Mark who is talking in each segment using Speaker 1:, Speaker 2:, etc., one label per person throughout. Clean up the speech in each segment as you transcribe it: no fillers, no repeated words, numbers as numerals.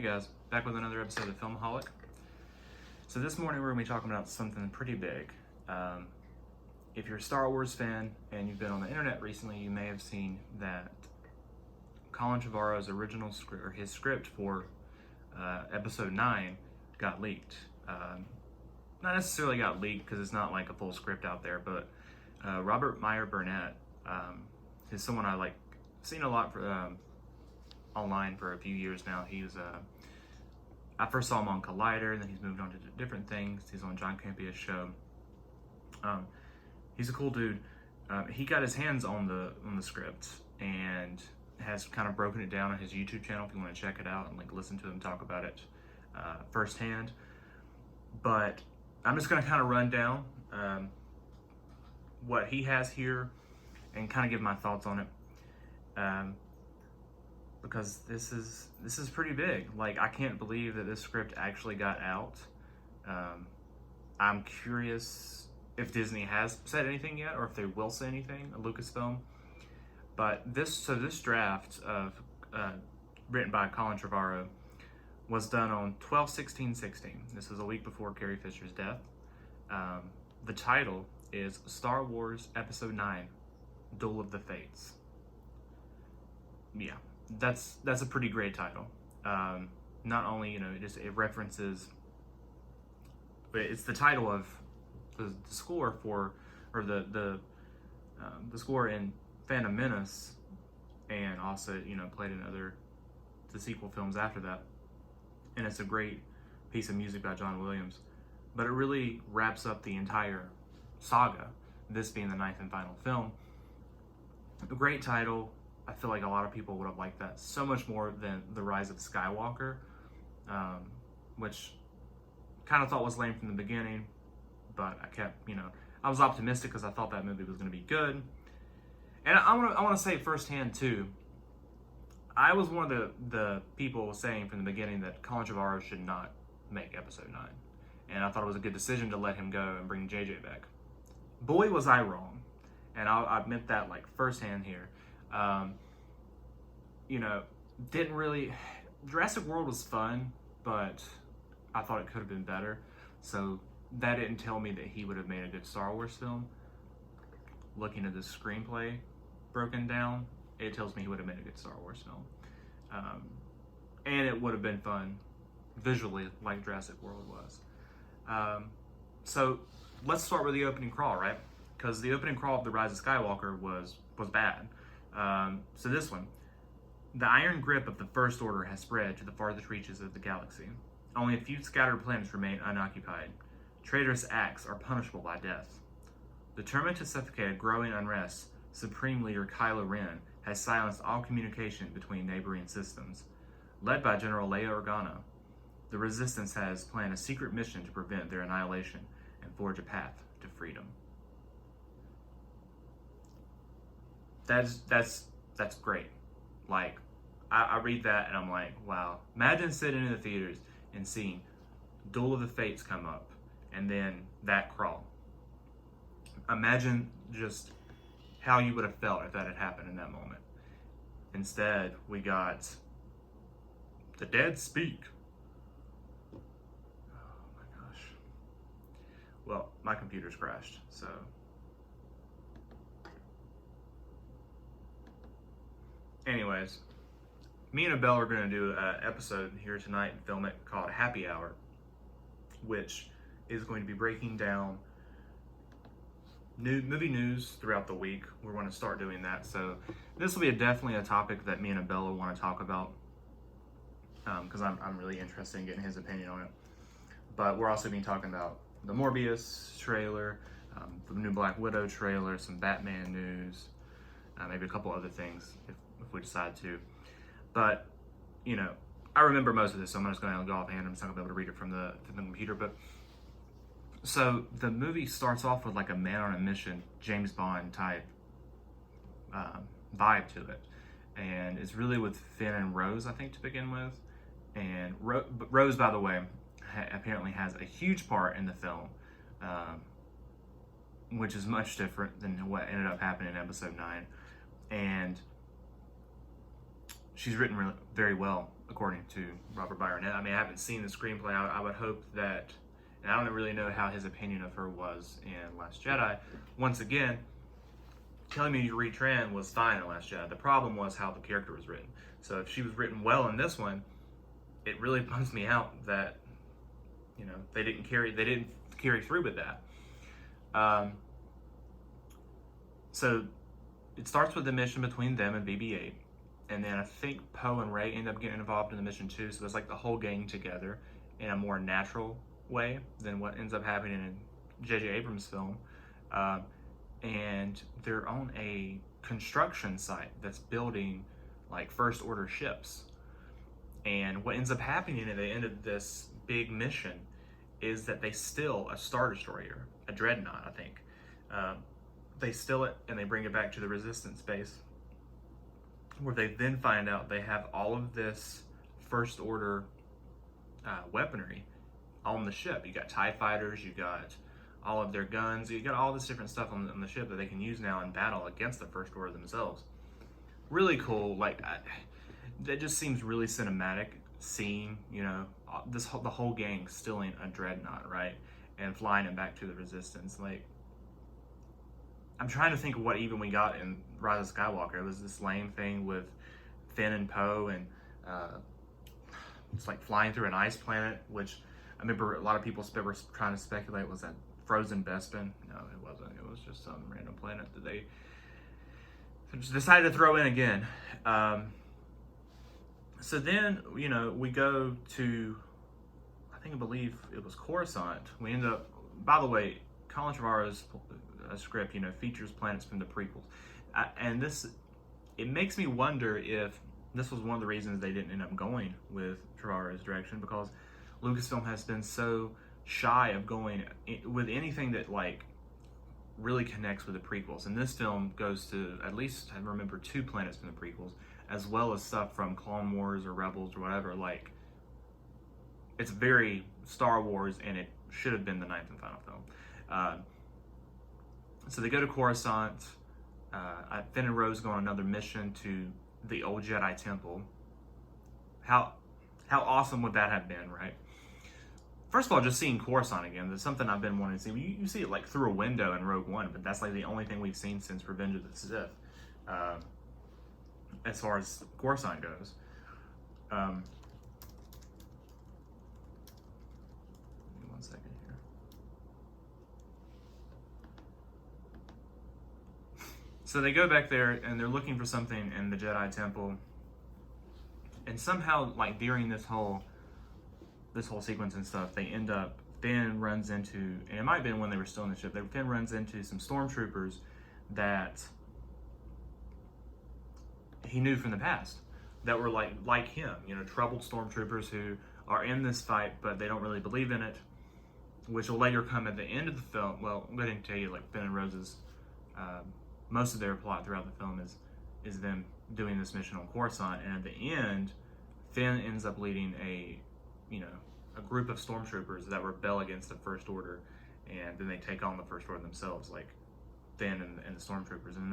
Speaker 1: guys, back with another episode of Filmaholic. So this morning we're going to be talking about something pretty big. If you're a Star Wars fan and you've been on the internet recently, you may have seen that Colin Trevorrow's original script, or his script for episode 9 got leaked. Not necessarily got leaked because it's not like a full script out there, but Robert Meyer Burnett is someone I seen a lot for, online for a few years now. I first saw him on Collider, and then he's moved on to different things. He's on John Campia's show. He's a cool dude. He got his hands on the script and has kind of broken it down on his YouTube channel if you want to check it out and listen to him talk about it firsthand. But I'm just going to kind of run down what he has here and kind of give my thoughts on it. Because this is pretty big. I can't believe that this script actually got out. I'm curious if Disney has said anything yet, or if they will say anything, Lucasfilm. But this draft of written by Colin Trevorrow was done on 12/16/16. This was a week before Carrie Fisher's death. The title is Star Wars Episode 9, Duel of the Fates. Yeah. That's a pretty great title. Not only, it references, but it's the title of the score for, or the score in Phantom Menace, and also, played in the sequel films after that. And it's a great piece of music by John Williams. But it really wraps up the entire saga, this being the 9th and final film. A great title. I feel like a lot of people would have liked that so much more than The Rise of Skywalker, which kind of thought was lame from the beginning, but I kept, I was optimistic because I thought that movie was going to be good. And I want to say firsthand too, I was one of the people saying from the beginning that Colin Trevorrow should not make Episode 9. And I thought it was a good decision to let him go and bring JJ back. Boy, was I wrong. And I meant that firsthand here. Didn't really. Jurassic World was fun, but I thought it could have been better. So that didn't tell me that he would have made a good Star Wars film. Looking at the screenplay broken down, it tells me he would have made a good Star Wars film. And it would have been fun visually, like Jurassic World was. So let's start with the opening crawl, right? Because the opening crawl of The Rise of Skywalker was bad. So this one. The iron grip of the First Order has spread to the farthest reaches of the galaxy. Only a few scattered planets remain unoccupied. Traitorous acts are punishable by death. Determined to suffocate a growing unrest, Supreme Leader Kylo Ren has silenced all communication between neighboring systems. Led by General Leia Organa, the Resistance has planned a secret mission to prevent their annihilation and forge a path to freedom. That's great. I read that and I'm like, wow. Imagine sitting in the theaters and seeing Duel of the Fates come up and then that crawl. Imagine just how you would have felt if that had happened in that moment. Instead, we got the dead speak. Oh my gosh. Well, my computer's crashed, so. Anyways, me and Abel are going to do an episode here tonight and film it called Happy Hour, which is going to be breaking down movie news throughout the week. We're going to start doing that. So this will be definitely a topic that me and Abel want to talk about because I'm really interested in getting his opinion on it. But we're also going to be talking about the Morbius trailer, the new Black Widow trailer, some Batman news, maybe a couple other things if we decide to. But, I remember most of this, so I'm just going to go offhand. I'm just not going to be able to read it from the computer. But so the movie starts off with a man on a mission, James Bond type vibe to it. And it's really with Finn and Rose, I think, to begin with. And Rose, by the way, apparently has a huge part in the film, which is much different than what ended up happening in Episode 9. And she's written very well, according to Robert Byron. I mean, I haven't seen the screenplay. I would hope that, and I don't really know how his opinion of her was in Last Jedi. Once again, telling me to read Tran was fine in Last Jedi. The problem was how the character was written. So if she was written well in this one, it really bums me out that, you know, they didn't carry through with that. So it starts with the mission between them and BB-8, and then I think Poe and Rey end up getting involved in the mission too. So it's like the whole gang together in a more natural way than what ends up happening in J.J. Abrams' film. And they're on a construction site that's building like First Order ships. And what ends up happening at the end of this big mission is that they steal a Star Destroyer, a Dreadnought, I think. They steal it and they bring it back to the Resistance base, where they then find out they have all of this First Order weaponry on the ship. You got TIE fighters, you got all of their guns, you got all this different stuff on the ship that they can use now in battle against the First Order themselves. Really cool. Like, that just seems really cinematic, seeing, you know, the whole gang stealing a Dreadnought, right, and flying it back to the Resistance. Like, I'm trying to think of what even we got in Rise of Skywalker. It was this lame thing with Finn and Poe, and it's like flying through an ice planet, which I remember a lot of people were trying to speculate was that frozen Bespin. No, it wasn't. It was just some random planet that they just decided to throw in again. So then, you know, we go to, I believe it was Coruscant. We end up, by the way, Colin Trevorrow's script, you know, features planets from the prequels. And this, it makes me wonder if this was one of the reasons they didn't end up going with Trevorrow's direction, because Lucasfilm has been so shy of going with anything that, like, really connects with the prequels. And this film goes to, at least I remember, 2 planets from the prequels, as well as stuff from Clone Wars or Rebels or whatever. Like, it's very Star Wars, and it should have been the 9th and final film. So they go to Coruscant. Finn and Rose go on another mission to the old Jedi Temple. How awesome would that have been, right? First of all, just seeing Coruscant again, that's something I've been wanting to see. You see it like through a window in Rogue One, but that's like the only thing we've seen since Revenge of the Sith, as far as Coruscant goes. Give me 1 second here. So they go back there and they're looking for something in the Jedi Temple, and somehow, like, during this whole sequence and stuff, they end up, Finn runs into, and it might have been when they were still in the ship, Finn runs into some stormtroopers that he knew from the past, that were like him, you know, troubled stormtroopers who are in this fight, but they don't really believe in it, which will later come at the end of the film. Well, I'm going to tell you, like, Finn and Rose's, most of their plot throughout the film is them doing this mission on Coruscant, and at the end, Finn ends up leading a group of stormtroopers that rebel against the First Order, and then they take on the First Order themselves, like Finn and the stormtroopers, and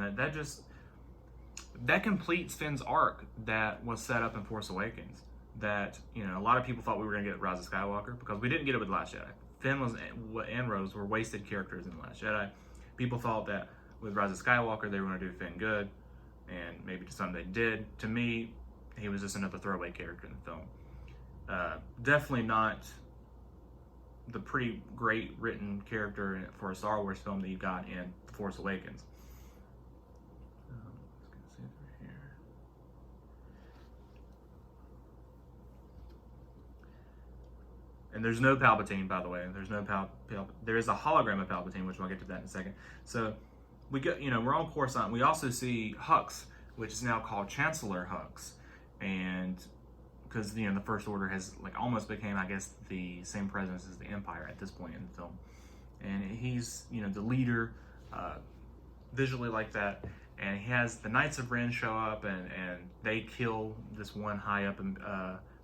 Speaker 1: that completes Finn's arc that was set up in Force Awakens. That, you know, a lot of people thought we were going to get Rise of Skywalker, because we didn't get it with Last Jedi. Finn and Rose were wasted characters in The Last Jedi. People thought that with Rise of Skywalker they were going to do Finn good, and maybe to some they did. To me, he was just another throwaway character in the film. Definitely not the pretty great written character for a Star Wars film that you got in The Force Awakens. Let's see through here. And there's no Palpatine, by the way. There's no there is a hologram of Palpatine, which we'll get to that in a second. So we go, you know, we're on Coruscant. We also see Hux, which is now called Chancellor Hux, and because, you know, the First Order has, like, almost became, I guess, the same presence as the Empire at this point in the film, and he's, you know, the leader, visually like that, and he has the Knights of Ren show up, and they kill this one high up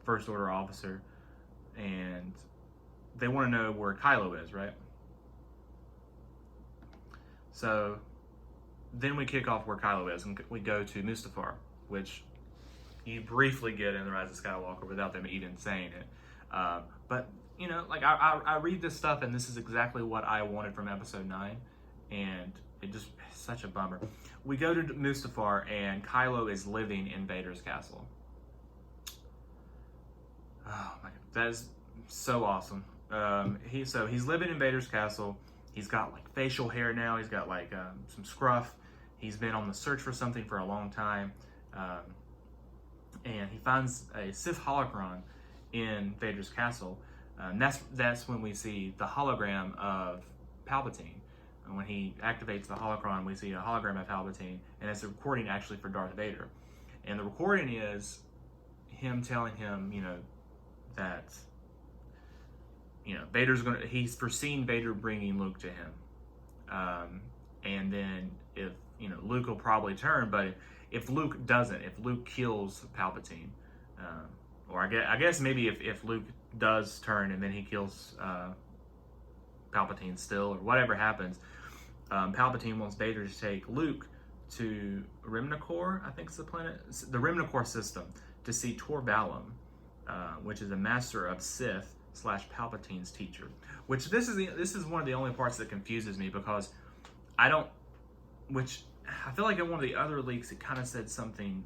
Speaker 1: First Order officer, and they want to know where Kylo is, right? So then we kick off where Kylo is, and we go to Mustafar, which, you briefly get in the Rise of Skywalker without them even saying it. But you know, like I read this stuff, and this is exactly what I wanted from Episode 9, and it just such a bummer. We go to Mustafar, and Kylo is living in Vader's castle. Oh my god, that is so awesome. He's living in Vader's castle. He's got like facial hair now. He's got like some scruff. He's been on the search for something for a long time, and he finds a Sith holocron in Vader's castle. And that's when we see the hologram of Palpatine. And when he activates the holocron, we see a hologram of Palpatine, and it's a recording actually for Darth Vader. And the recording is him telling him, you know, that, you know, he's foreseen Vader bringing Luke to him. And then if, you know, Luke will probably turn, but if Luke doesn't, if Luke kills Palpatine, or I guess maybe if Luke does turn and then he kills Palpatine still, or whatever happens, Palpatine wants Vader to take Luke to Rimnacor, I think it's the planet, the Rimnacor system, to see Tor Valum, which is a master of Sith / Palpatine's teacher. Which this is one of the only parts that confuses me, because I feel like in one of the other leaks it kind of said something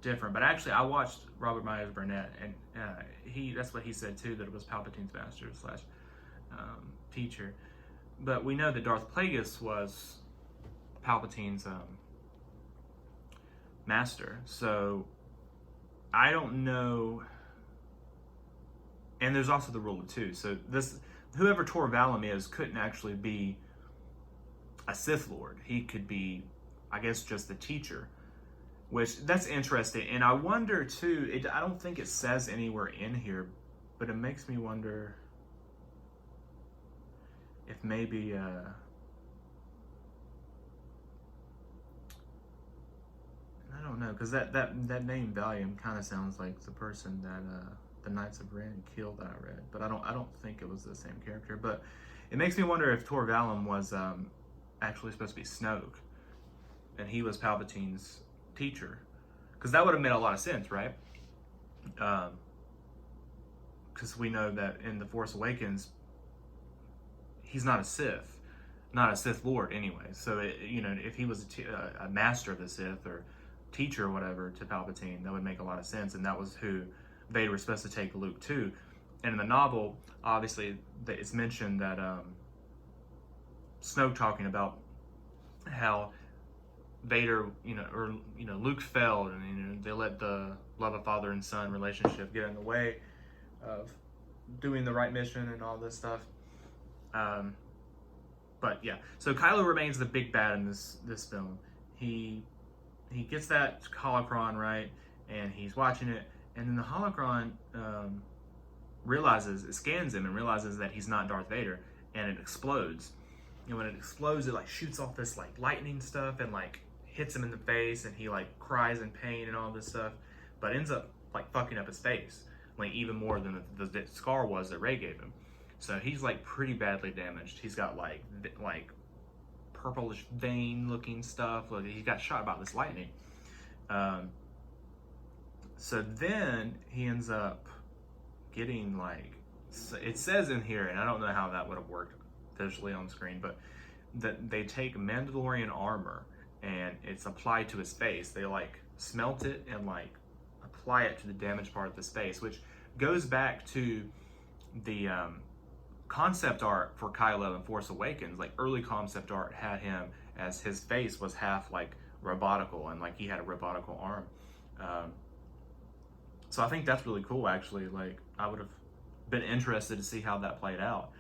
Speaker 1: different. But actually, I watched Robert Myers Burnett, and that's what he said too, that it was Palpatine's master / teacher. But we know that Darth Plagueis was Palpatine's master, so I don't know. And there's also the rule of two. So whoever Tor Valum is couldn't actually be a Sith Lord. He could be, I guess, just the teacher, which that's interesting. And I wonder too, I don't think it says anywhere in here, but it makes me wonder if maybe I don't know, because that name Valium kind of sounds like the person that the Knights of Ren killed that I read, but I don't think it was the same character. But it makes me wonder if Tor Valum was actually supposed to be Snoke, and he was Palpatine's teacher, because that would have made a lot of sense, right? Because we know that in The Force Awakens, he's not a Sith Lord anyway. So you know, if he was a master of the Sith or teacher or whatever to Palpatine, that would make a lot of sense, and that was who Vader was supposed to take Luke to. And in the novel, obviously, it's mentioned that Snoke talking about how Vader, Luke failed, and they let the love of father and son relationship get in the way of doing the right mission and all this stuff. But yeah, so Kylo remains the big bad in this film. He gets that holocron right, and he's watching it, and then the holocron it scans him and realizes that he's not Darth Vader, and it explodes. And when it explodes, it like shoots off this like lightning stuff and like hits him in the face, and he like cries in pain and all this stuff, but ends up like fucking up his face, like even more than the scar was that Rey gave him. So he's like pretty badly damaged. He's got like purplish vein looking stuff. Like he got shot by this lightning. So then he ends up getting like, it says in here, and I don't know how that would have worked visually on screen, but that they take Mandalorian armor and it's applied to his face. They like smelt it and like apply it to the damaged part of his face, which goes back to the concept art for Kylo in Force Awakens. Like early concept art had him as his face was half like robotical, and like he had a robotical arm. So I think that's really cool, actually. Like I would have been interested to see how that played out.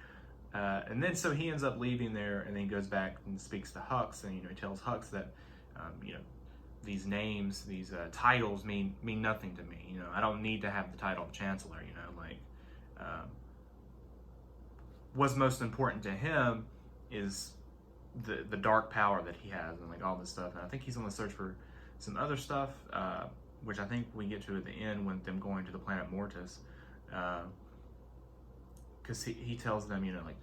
Speaker 1: And then so he ends up leaving there, and then he goes back and speaks to Hux, and he tells Hux that these names, these titles mean nothing to me. I don't need to have the title of Chancellor. What's most important to him is the dark power that he has, and like all this stuff. And I think he's on the search for some other stuff, which I think we get to at the end when them going to the planet Mortis, because he tells them, like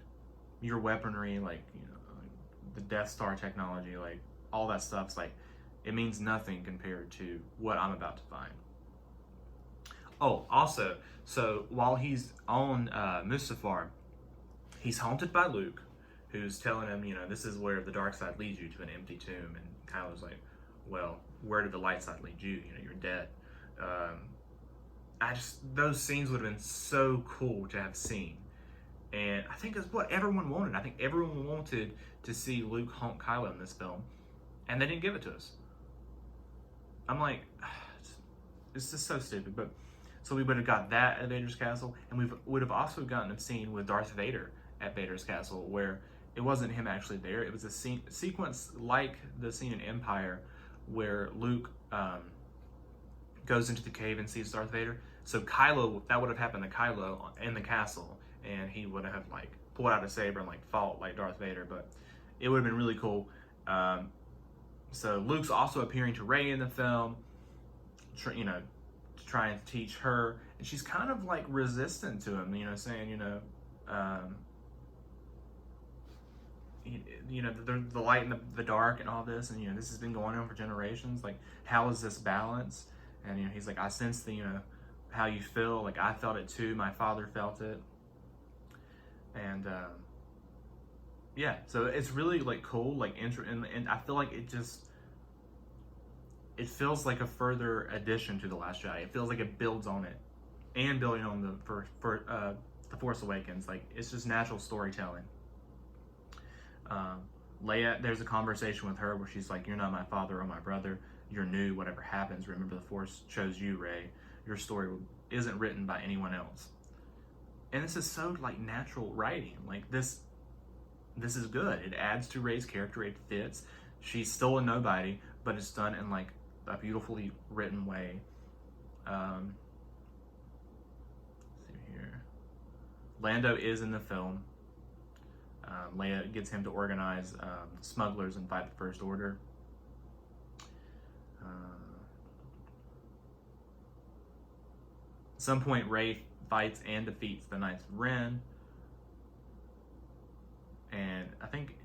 Speaker 1: your weaponry, like the Death Star technology, like all that stuff's like it means nothing compared to what I'm about to find. Oh, also, so while he's on Mustafar, he's haunted by Luke, who's telling him, this is where the dark side leads you, to an empty tomb. And Kylo's like, well, where did the light side lead you? You're dead. Um, those scenes would have been so cool to have seen. And I think that's what everyone wanted. I think everyone wanted to see Luke haunt Kylo in this film, and they didn't give it to us. I'm like, it's just so stupid. But so we would have got that at Vader's castle, and we would have also gotten a scene with Darth Vader at Vader's castle where it wasn't him actually there. It was a sequence like the scene in Empire where Luke goes into the cave and sees Darth Vader. So Kylo, that would have happened to Kylo in the castle, and he would have like pulled out a saber and like fought like Darth Vader. But it would have been really cool. So Luke's also appearing to Rey in the film, to try and teach her, and she's kind of like resistant to him, saying, the light and the dark and all this, and this has been going on for generations. Like, how is this balance? And he's like, I sense the how you feel. Like, I felt it too. My father felt it, and yeah. So it's really like cool, like and I feel like it feels like a further addition to The Last Jedi. It feels like it builds on it, and building on the Force Awakens. Like, it's just natural storytelling. Leia, there's a conversation with her where she's like, "You're not my father or my brother. You're new. Whatever happens, remember the Force chose you, Rey. Your story isn't written by anyone else." And this is so like natural writing. Like this is good. It adds to Rey's character. It fits. She's still a nobody, but it's done in like a beautifully written way. Let's see here. Lando is in the film. Leia gets him to organize smugglers and fight the First Order. At some point, Rey fights and defeats the Knights of Ren. And I think,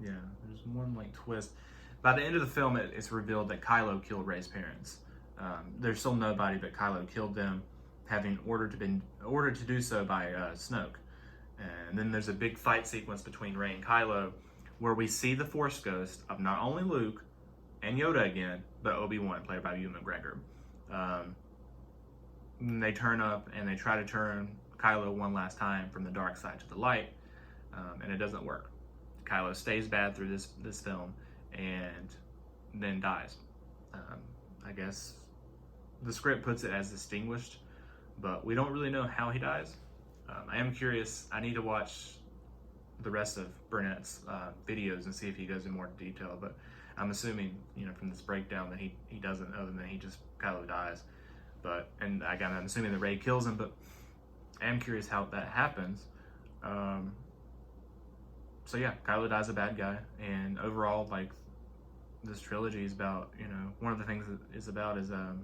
Speaker 1: yeah, there's one like twist. By the end of the film, it's revealed that Kylo killed Rey's parents. There's still nobody, but Kylo killed them, having ordered to do so by Snoke. And then there's a big fight sequence between Rey and Kylo, where we see the Force ghost of not only Luke and Yoda again, but Obi-Wan, played by Ewan McGregor. They turn up and they try to turn Kylo one last time from the dark side to the light, and it doesn't work. Kylo stays bad through this film and then dies. I guess the script puts it as distinguished, but we don't really know how he dies. I am curious. I need to watch the rest of Burnett's videos and see if he goes in more detail, but I'm assuming, from this breakdown that he doesn't, other than Kylo dies. And again, I'm assuming that Rey kills him, but I am curious how that happens. So yeah, Kylo dies a bad guy, and overall, like, this trilogy is about, one of the things that is about is the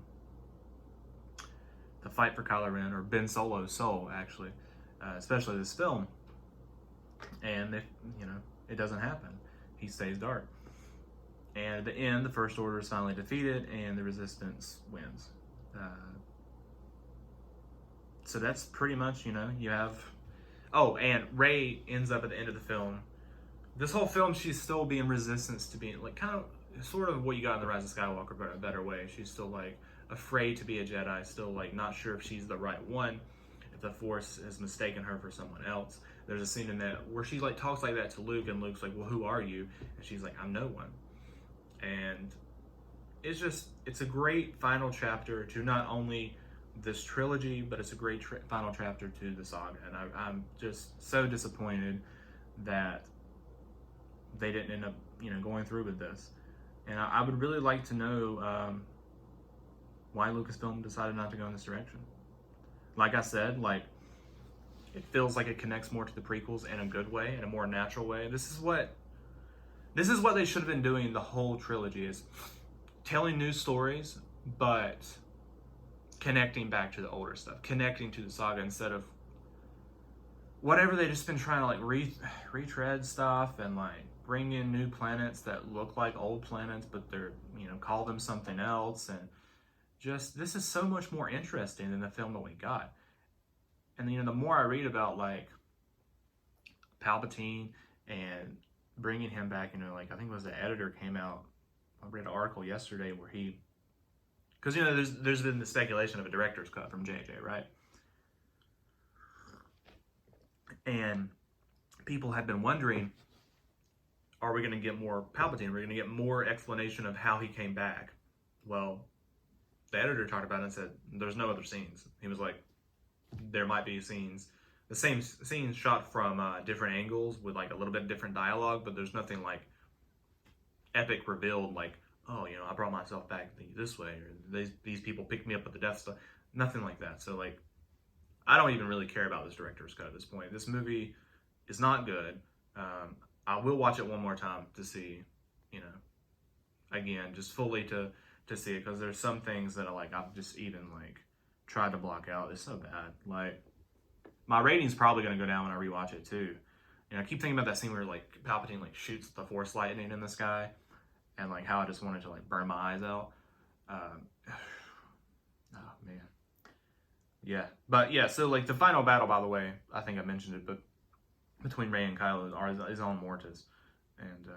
Speaker 1: fight for Kylo Ren, or Ben Solo's soul, actually, especially this film. And it doesn't happen. He stays dark. And at the end, the First Order is finally defeated, and the Resistance wins. So that's pretty much, you have... Oh, and Rey ends up at the end of the film. This whole film, she's still being resistance to being, like, kind of, sort of what you got in The Rise of Skywalker, but in a better way. She's still, like, afraid to be a Jedi, still, like, not sure if she's the right one, if the Force has mistaken her for someone else. There's a scene in that where she, like, talks like that to Luke, and Luke's like, well, who are you? And she's like, I'm no one. And it's a great final chapter to not only this trilogy, but it's a great final chapter to the saga. And I'm just so disappointed that they didn't end up, going through with this. And I would really like to know why Lucasfilm decided not to go in this direction. Like I said, like, it feels like it connects more to the prequels in a good way, in a more natural way. This is what they should have been doing the whole trilogy, is telling new stories, but connecting back to the older stuff, connecting to the saga, instead of whatever they just been trying to, like, retread stuff and, like, bring in new planets that look like old planets, but they're, call them something else. And just this is so much more interesting than the film that we got. And the more I read about like Palpatine and bringing him back, like I think it was the editor came out. I read an article yesterday where because there's been the speculation of a director's cut from JJ, right? And people have been wondering, are we going to get more Palpatine? Are we going to get more explanation of how he came back? Well, the editor talked about it and said there's no other scenes. He was like, there might be scenes, the same scenes shot from different angles with like a little bit different dialogue, but there's nothing like epic revealed like, oh, I brought myself back this way, or these people picked me up at the Death Star. Nothing like that. So like, I don't even really care about this director's cut at this point. This movie is not good. I will watch it one more time to see, again, just fully to see it, because there's some things that I've just even like tried to block out. It's so bad. Like, my rating's probably gonna go down when I rewatch it too. I keep thinking about that scene where like Palpatine like shoots the Force lightning in the sky, and like how I just wanted to like burn my eyes out. Oh man, yeah. But yeah, so like the final battle, by the way, I think I mentioned it, but between Rey and Kylo is on Mortis, and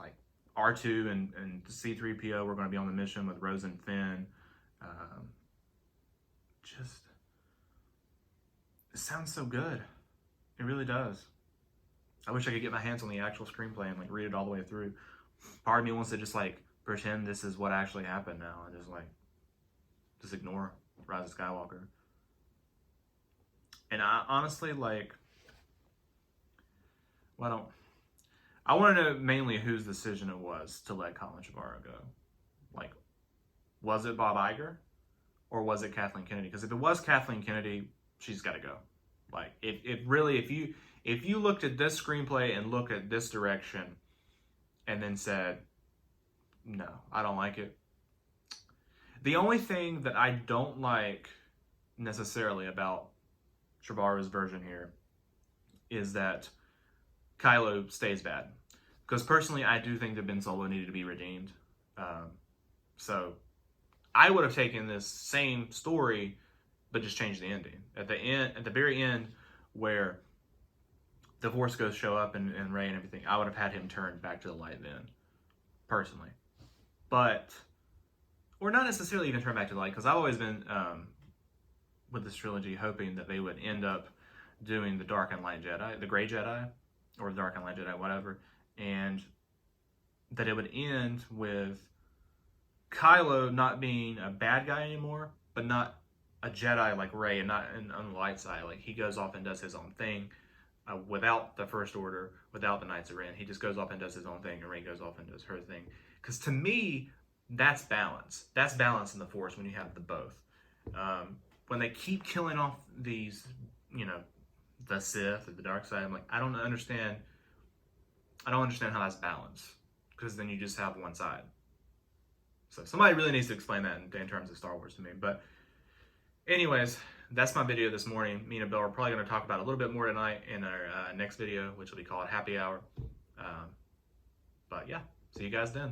Speaker 1: like R2 and C-3PO were going to be on the mission with Rose and Finn. Just, it sounds so good. It really does. I wish I could get my hands on the actual screenplay and like read it all the way through. Part of me wants to just like pretend this is what actually happened now and just ignore Rise of Skywalker. And I honestly like, well, I want to know mainly whose decision it was to let Colin Trevorrow go. Like, was it Bob Iger or was it Kathleen Kennedy? Because if it was Kathleen Kennedy, she's got to go. Like, if you looked at this screenplay and looked at this direction and then said, no, I don't like it. The only thing that I don't like necessarily about Trevorrow's version here is that Kylo stays bad. Because personally, I do think that Ben Solo needed to be redeemed. So I would have taken this same story, but just changed the ending. At the very end, where the Force Ghosts show up and Rey and everything, I would have had him turn back to the light then, personally. But, or not necessarily even turn back to the light, because I've always been, with this trilogy, hoping that they would end up doing the Dark and Light Jedi, the Gray Jedi, or the Dark and Light Jedi, whatever, and that it would end with Kylo not being a bad guy anymore, but not a Jedi like Rey, and not on the light side. Like, he goes off and does his own thing without the First Order, without the Knights of Ren. He just goes off and does his own thing, and Rey goes off and does her thing. Because to me, that's balance. That's balance in the Force when you have the both. When they keep killing off these, the Sith or the dark side, I'm like, I don't understand how that's balanced, because then you just have one side. So somebody really needs to explain that in terms of Star Wars to me. But anyways, that's my video this morning. Me and Bill are probably going to talk about it a little bit more tonight in our next video, which will be called Happy Hour. But yeah, see you guys then.